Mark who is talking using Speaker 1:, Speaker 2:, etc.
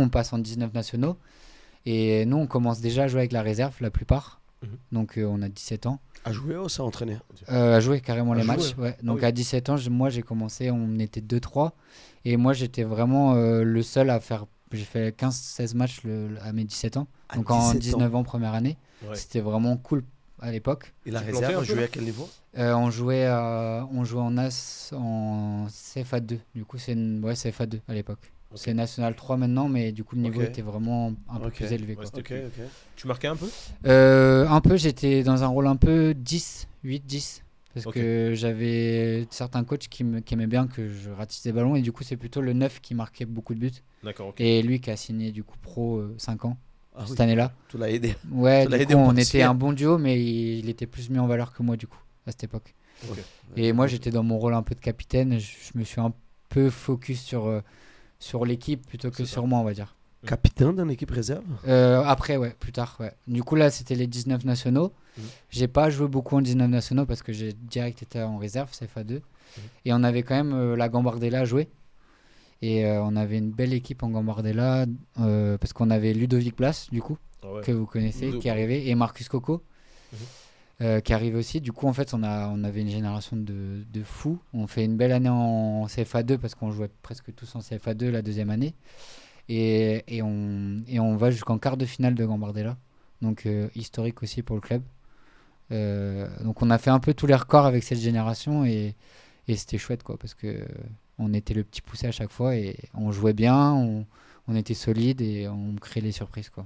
Speaker 1: On passe en 19 nationaux. Et nous, on commence déjà à jouer avec la réserve, la plupart. Donc, on a 17 ans.
Speaker 2: À jouer ou ça, entraîner?
Speaker 1: À jouer carrément
Speaker 2: À
Speaker 1: les
Speaker 2: jouer,
Speaker 1: matchs.
Speaker 2: hein.
Speaker 1: Ouais.
Speaker 2: Ah
Speaker 1: Donc,
Speaker 2: oui.
Speaker 1: à 17 ans, moi, j'ai commencé, on était 2-3. Et moi, j'étais vraiment le seul à faire. J'ai fait 15-16 matchs à mes 17 ans.
Speaker 2: À
Speaker 1: Donc, en
Speaker 2: 17 ans.
Speaker 1: 19 ans, première année.
Speaker 3: Ouais.
Speaker 1: C'était vraiment cool à l'époque.
Speaker 2: Et la
Speaker 3: Tu plantais un
Speaker 2: réserve,
Speaker 3: peu,
Speaker 2: jouait
Speaker 3: là
Speaker 2: à quel niveau?
Speaker 1: On jouait en CFA2. Du coup, ouais, CFA2 à l'époque.
Speaker 3: Ok.
Speaker 1: C'est National 3 maintenant, mais du coup, le niveau
Speaker 2: Ok.
Speaker 1: était vraiment un peu
Speaker 2: Ok.
Speaker 1: plus élevé.
Speaker 3: Ouais,
Speaker 1: Quoi.
Speaker 3: c'était
Speaker 2: Ok.
Speaker 3: Tu marquais un peu?
Speaker 1: Un peu, j'étais dans un rôle un peu 10, 8-10. Parce
Speaker 3: Ok.
Speaker 1: que j'avais certains coachs qui aimaient bien que je ratisse des ballons. Et du coup, c'est plutôt le 9 qui marquait beaucoup de buts.
Speaker 3: D'accord, ok.
Speaker 1: Et lui qui a signé du coup pro 5 ans
Speaker 2: Ah oui.
Speaker 1: cette année-là.
Speaker 2: Tu l'as aidé.
Speaker 1: Ouais,
Speaker 2: Tu l'as
Speaker 1: du
Speaker 2: aidé
Speaker 1: coup,
Speaker 2: au
Speaker 1: on
Speaker 2: boursier.
Speaker 1: était un bon duo, mais il était plus mis en valeur que moi du coup, à cette époque.
Speaker 3: Ok.
Speaker 1: Et moi, j'étais dans mon rôle un peu de capitaine. Je me suis un peu focus sur l'équipe plutôt que
Speaker 3: C'est ça.
Speaker 1: sur moi, on va dire.
Speaker 2: Capitaine d'une équipe réserve?
Speaker 1: Après, ouais, plus tard, ouais. Du coup, là, c'était les 19 nationaux. J'ai pas joué beaucoup en 19 nationaux parce que j'ai direct été en réserve, CFA2. Et on avait quand même la Gambardella à jouer. Et on avait une belle équipe en Gambardella parce qu'on avait Ludovic Blas, du coup,
Speaker 3: Ah ouais.
Speaker 1: que vous connaissez,
Speaker 3: Ludo,
Speaker 1: qui est arrivé, et Marcus Coco,
Speaker 3: Mhm.
Speaker 1: qui arrive aussi. Du coup, en fait, on avait une génération de fous. On fait une belle année en CFA2 parce qu'on jouait presque tous en CFA2 la deuxième année. Et on va jusqu'en quart de finale de Gambardella. Donc, historique aussi pour le club. Donc, on a fait un peu tous les records avec cette génération et c'était chouette, quoi, parce que on était le petit poussé à chaque fois et on jouait bien, on était solide et on créait les surprises, quoi.